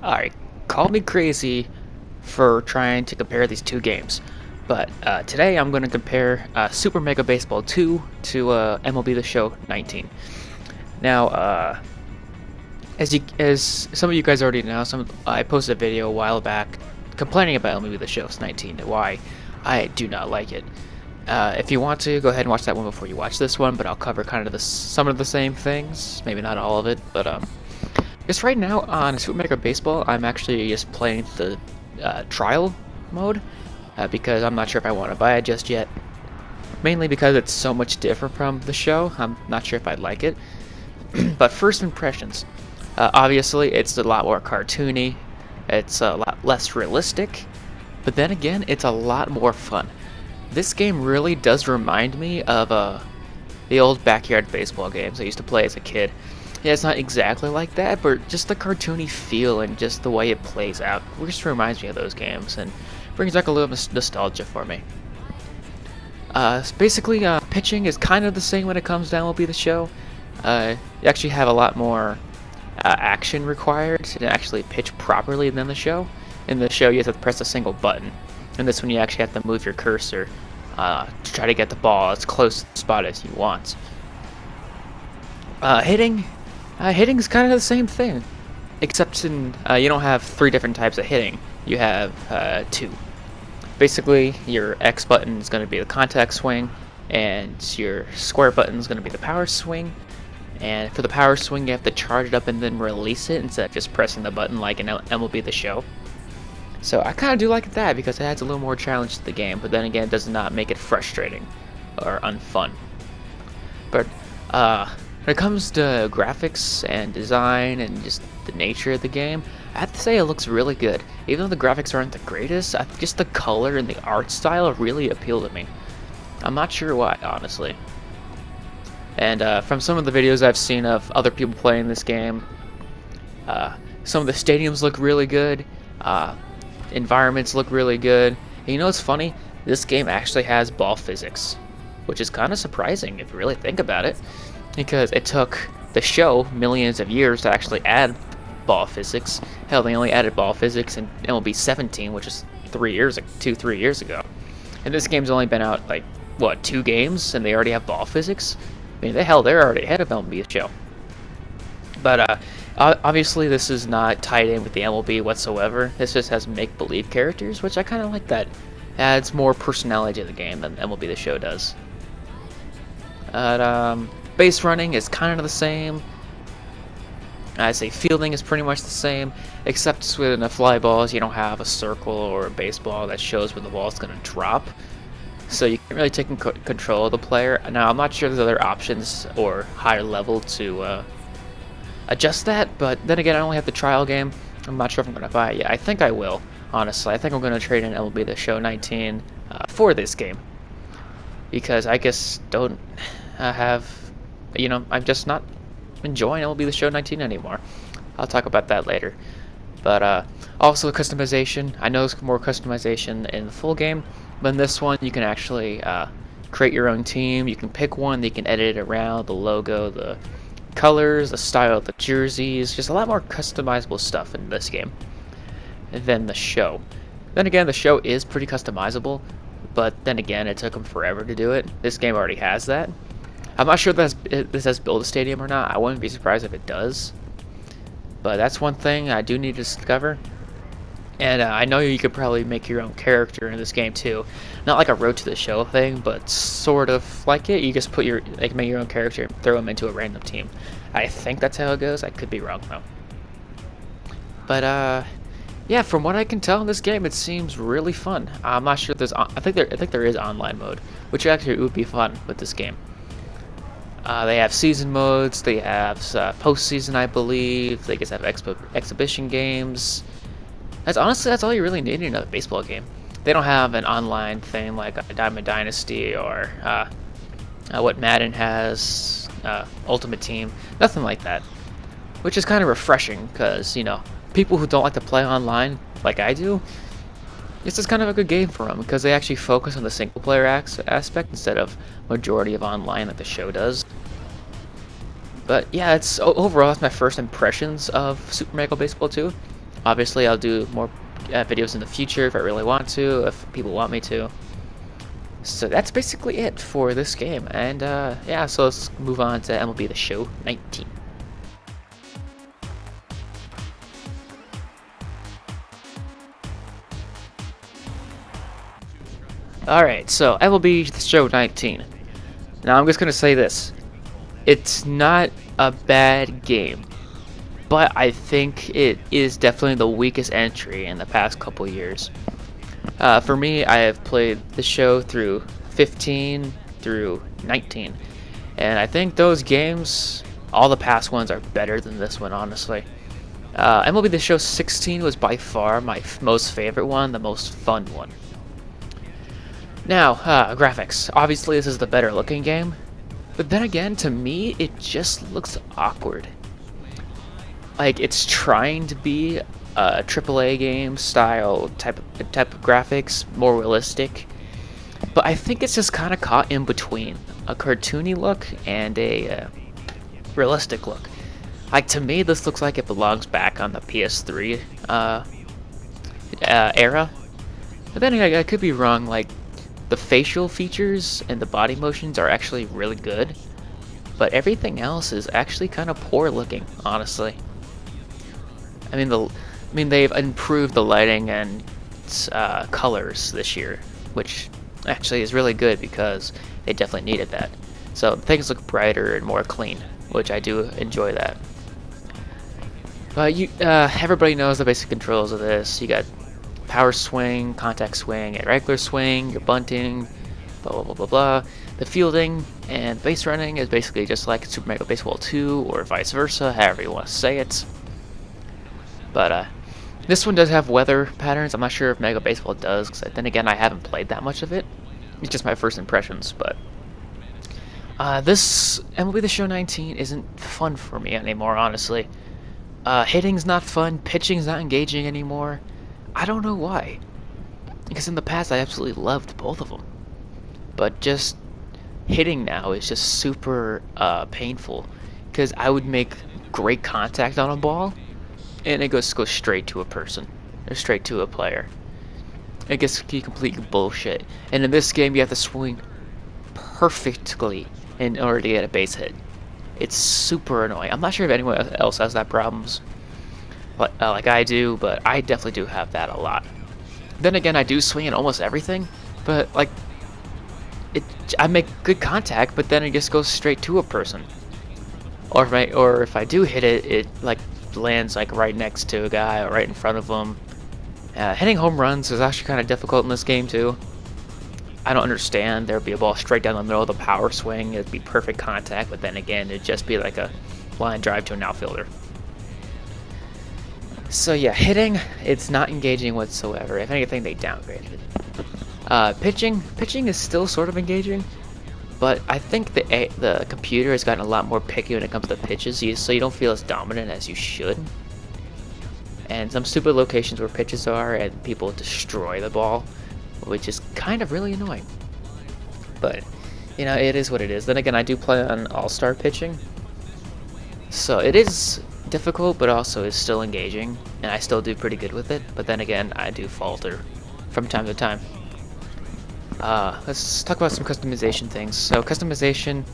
Alright, call me crazy for trying to compare these two games, but today I'm going to compare Super Mega Baseball 2 to MLB the Show 19. Now, as some of you guys already know, I posted a video a while back complaining about MLB the Show 19 and why I do not like it. If you want to, go ahead and watch that one before you watch this one, but I'll cover kind of some of the same things, maybe not all of it, but just right now on Super Mega Baseball, I'm actually just playing the trial mode because I'm not sure if I want to buy it just yet. Mainly because it's so much different from the show, I'm not sure if I'd like it. But first impressions, obviously it's a lot more cartoony, it's a lot less realistic, but then again, it's a lot more fun. This game really does remind me of the old backyard baseball games I used to play as a kid. Yeah, it's not exactly like that, but just the cartoony feel and just the way it plays out just reminds me of those games and brings back a little nostalgia for me. Basically, pitching is kind of the same when it comes down to the show. You actually have a lot more action required to actually pitch properly than the show. In the show, you have to press a single button. In this one, you actually have to move your cursor to try to get the ball as close to the spot as you want. Hitting is kind of the same thing, except you don't have three different types of hitting. You have two. Basically, your X button is going to be the contact swing, and your square button is going to be the power swing. And for the power swing, you have to charge it up and then release it instead of just pressing the button like in MLB the Show. So I kind of do like that because it adds a little more challenge to the game, but then again, it does not make it frustrating or unfun. But when it comes to graphics and design and just the nature of the game, I have to say it looks really good. Even though the graphics aren't the greatest, just the color and the art style really appeal to me. I'm not sure why, honestly. And from some of the videos I've seen of other people playing this game, some of the stadiums look really good. Environments look really good. And you know what's funny? This game actually has ball physics, which is kind of surprising if you really think about it, because it took the show millions of years to actually add ball physics. Hell, they only added ball physics in MLB 17, which is 3 years ago. And this game's only been out like what, 2 games, and they already have ball physics. I mean, they're already ahead of MLB the Show. But obviously, this is not tied in with the MLB whatsoever. This just has make-believe characters, which I kind of like that. Adds more personality to the game than MLB the Show does. Base running is kind of the same. I'd say fielding is pretty much the same, except with the fly balls, you don't have a circle or a baseball that shows where the ball's going to drop. So you can't really take control of the player. Now, I'm not sure there's other options or higher level to adjust that, but then again, I only have the trial game. I'm not sure if I'm going to buy it yet. I think I will, honestly. I think I'm going to trade in MLB the Show 19 for this game, because I just don't I'm just not enjoying MLB the Show 19 anymore. I'll talk about that later. But also customization. I know there's more customization in the full game, but in this one you can actually create your own team. You can pick one, you can edit it around, the logo, the colors, the style of the jerseys, just a lot more customizable stuff in this game than the show. Then again, the show is pretty customizable, but then again, it took them forever to do it. This game already has that. I'm not sure if this has Build a Stadium or not. I wouldn't be surprised if it does. But that's one thing I do need to discover. And I know you could probably make your own character in this game too. Not like a Road to the Show thing, but sort of like it. You just make your own character and throw them into a random team. I think that's how it goes. I could be wrong though. But yeah, from what I can tell in this game, it seems really fun. I'm not sure if I think there is online mode, which actually would be fun with this game. They have season modes. They have postseason, I believe. They just have exhibition games. That's all you really need in a baseball game. They don't have an online thing like a Diamond Dynasty or what Madden has, Ultimate Team. Nothing like that, which is kind of refreshing because people who don't like to play online like I do, this is kind of a good game for them because they actually focus on the single player aspect instead of majority of online like the show does. But yeah, overall that's my first impressions of Super Mega Baseball 2. Obviously, I'll do more videos in the future if I really want to, if people want me to. So that's basically it for this game, and yeah, so let's move on to MLB the Show 19. Alright, so MLB the Show 19. Now I'm just gonna say this. It's not a bad game, but I think it is definitely the weakest entry in the past couple years. For me, I have played the show through 15 through 19, and I think those games, all the past ones, are better than this one, honestly. MLB the Show 16 was by far my most favorite one, the most fun one. Now, graphics. Obviously, this is the better looking game, but then again, to me, it just looks awkward. Like, it's trying to be a AAA game style type of graphics, more realistic, but I think it's just kind of caught in between a cartoony look and a realistic look. Like, to me, this looks like it belongs back on the PS3 era. But then I could be wrong. Like, the facial features and the body motions are actually really good, but everything else is actually kind of poor looking, honestly. I mean, they've improved the lighting and colors this year, which actually is really good because they definitely needed that. So things look brighter and more clean, which I do enjoy that. But everybody knows the basic controls of this. You got power swing, contact swing, and regular swing, your bunting, blah blah blah blah blah. The fielding and base running is basically just like Super Mario Baseball 2 or vice versa, however you want to say it. But this one does have weather patterns. I'm not sure if Mega Baseball does, because then again, I haven't played that much of it. It's just my first impressions, but this MLB The Show 19 isn't fun for me anymore, honestly. Hitting's not fun, pitching's not engaging anymore. I don't know why. Because in the past, I absolutely loved both of them. But just hitting now is just super painful, because I would make great contact on a ball, and it goes straight to a person, or straight to a player. It gets complete bullshit. And in this game, you have to swing perfectly in order to get a base hit. It's super annoying. I'm not sure if anyone else has that problems, like I do, but I definitely do have that a lot. Then again, I do swing in almost everything, but like, I make good contact, but then it just goes straight to a person. Or if I do hit it, it like lands like right next to a guy or right in front of them. Hitting home runs is actually kind of difficult in this game too. I don't understand. There would be a ball straight down the middle of the power swing. It'd be perfect contact, but then again, it'd just be like a line drive to an outfielder. So yeah, hitting, it's not engaging whatsoever. If anything, they downgraded it. Pitching is still sort of engaging, but I think the computer has gotten a lot more picky when it comes to pitches, so you don't feel as dominant as you should. And some stupid locations where pitches are, and people destroy the ball, which is kind of really annoying. But, you know, it is what it is. Then again, I do play on all-star pitching, so it is difficult, but also is still engaging, and I still do pretty good with it. But then again, I do falter from time to time. Let's talk about some customization things. So customization,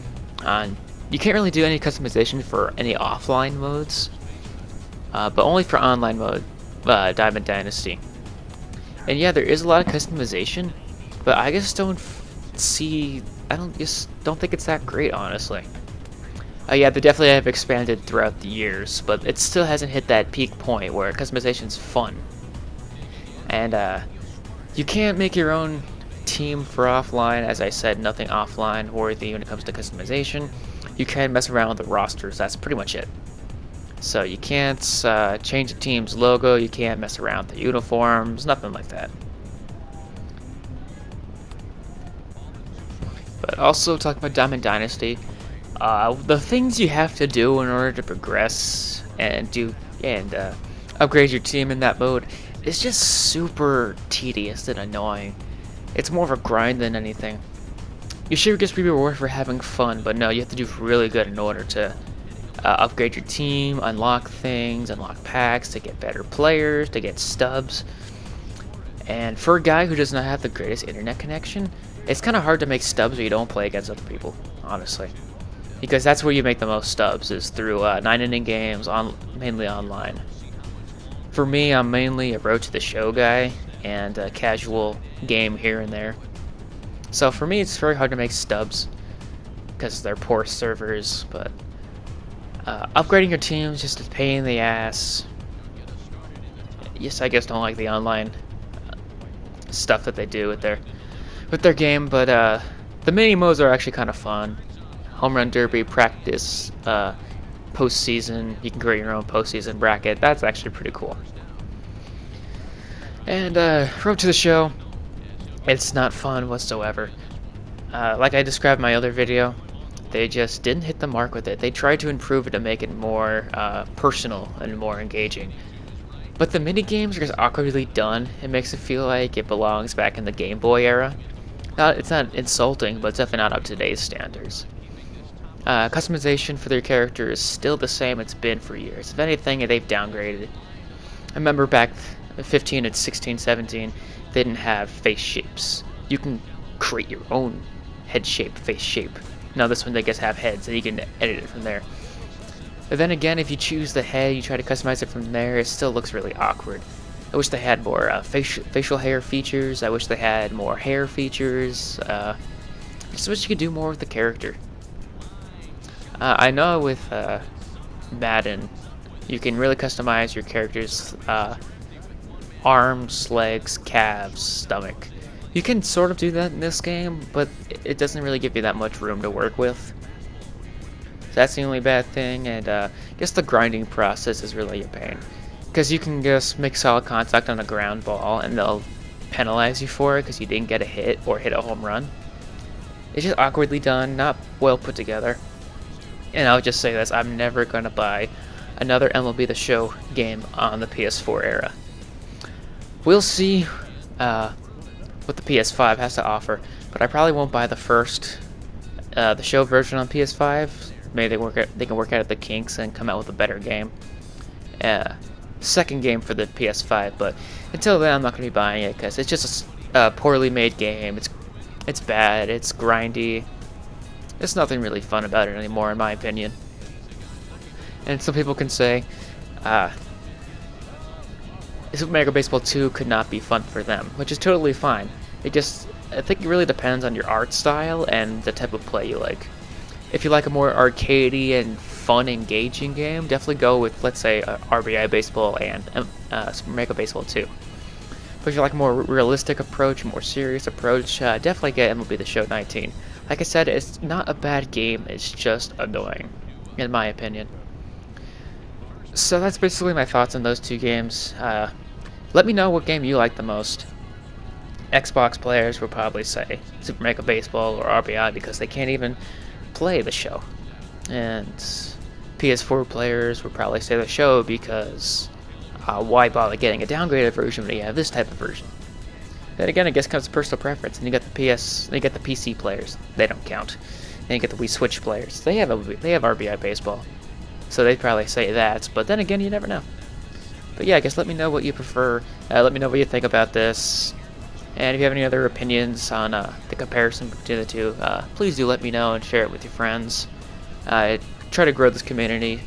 you can't really do any customization for any offline modes, but only for online mode, Diamond Dynasty. And yeah, there is a lot of customization, but I just don't don't think it's that great, honestly. Yeah, they definitely have expanded throughout the years, but it still hasn't hit that peak point where customization's fun. And you can't make your own team for offline. As I said, nothing offline worthy when it comes to customization. You can mess around with the rosters, that's pretty much it. So you can't change the team's logo, you can't mess around with the uniforms, nothing like that. But also talking about Diamond Dynasty, the things you have to do in order to progress and upgrade your team in that mode is just super tedious and annoying. It's more of a grind than anything. You should just be rewarded for having fun, but no, you have to do really good in order to upgrade your team, unlock things, unlock packs to get better players, to get stubs. And for a guy who does not have the greatest internet connection, it's kind of hard to make stubs when you don't play against other people, honestly. Because that's where you make the most stubs, is through 9-inning games, mainly online. For me, I'm mainly a Road to the Show guy, and a casual game here and there. So for me, it's very hard to make stubs, because they're poor servers, but upgrading your team is just a pain in the ass. Yes, I guess don't like the online stuff that they do with their game, but the mini modes are actually kind of fun. Home run derby, practice, postseason. You can create your own postseason bracket. That's actually pretty cool. And Road to the Show, it's not fun whatsoever. Like I described in my other video, they just didn't hit the mark with it. They tried to improve it to make it more personal and more engaging. But the mini games are just awkwardly done. It makes it feel like it belongs back in the Game Boy era. It's not insulting, but it's definitely not up to today's standards. Customization for their character is still the same it's been for years. If anything, they've downgraded. I remember back 15 and 16, 17, they didn't have face shapes. You can create your own head shape, face shape. Now this one they just have heads, and you can edit it from there. But then again, if you choose the head, you try to customize it from there, it still looks really awkward. I wish they had more facial hair features. I wish they had more hair features. Just wish you could do more with the character. I know with Madden, you can really customize your character's arms, legs, calves, stomach. You can sort of do that in this game, but it doesn't really give you that much room to work with. So that's the only bad thing, and I guess the grinding process is really a pain. Because you can just make solid contact on a ground ball, and they'll penalize you for it because you didn't get a hit or hit a home run. It's just awkwardly done, not well put together. And I'll just say this, I'm never going to buy another MLB the Show game on the PS4 era. We'll see what the PS5 has to offer, but I probably won't buy the Show version on PS5. Maybe they can work out the kinks and come out with a better game. Second game for the PS5, but until then I'm not going to be buying it because it's just a poorly made game. It's bad, it's grindy. There's nothing really fun about it anymore, in my opinion. And some people can say, Super Mario Baseball 2 could not be fun for them, which is totally fine. I think it really depends on your art style and the type of play you like. If you like a more arcadey and fun, engaging game, definitely go with, let's say, RBI Baseball and Super Mario Baseball 2. But if you like a more realistic approach, more serious approach, definitely get MLB the Show 19. Like I said, it's not a bad game, it's just annoying, in my opinion. So that's basically my thoughts on those two games. Let me know what game you like the most. Xbox players will probably say Super Mario Baseball or RBI because they can't even play the show. And PS4 players would probably say the show because why bother getting a downgraded version when you have this type of version? Then again, I guess it comes to personal preference. And you got the PC players, they don't count. And you get the Wii Switch players, they have RBI Baseball, so they'd probably say that. But then again, you never know. But yeah, I guess let me know what you prefer. Let me know what you think about this. And if you have any other opinions on the comparison between the two, please do let me know and share it with your friends. I try to grow this community.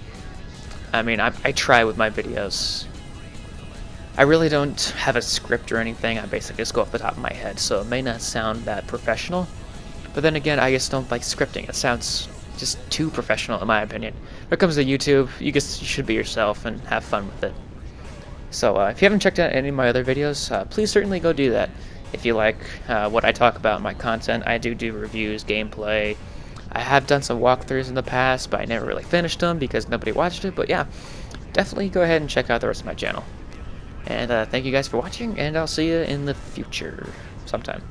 I mean, I try with my videos. I really don't have a script or anything. I basically just go off the top of my head, so it may not sound that professional. But then again, I just don't like scripting. It sounds just too professional, in my opinion. When it comes to YouTube, you should be yourself and have fun with it. So if you haven't checked out any of my other videos, please certainly go do that. If you like what I talk about in my content, I do reviews, gameplay. I have done some walkthroughs in the past, but I never really finished them because nobody watched it. But yeah, definitely go ahead and check out the rest of my channel. And thank you guys for watching, and I'll see you in the future sometime.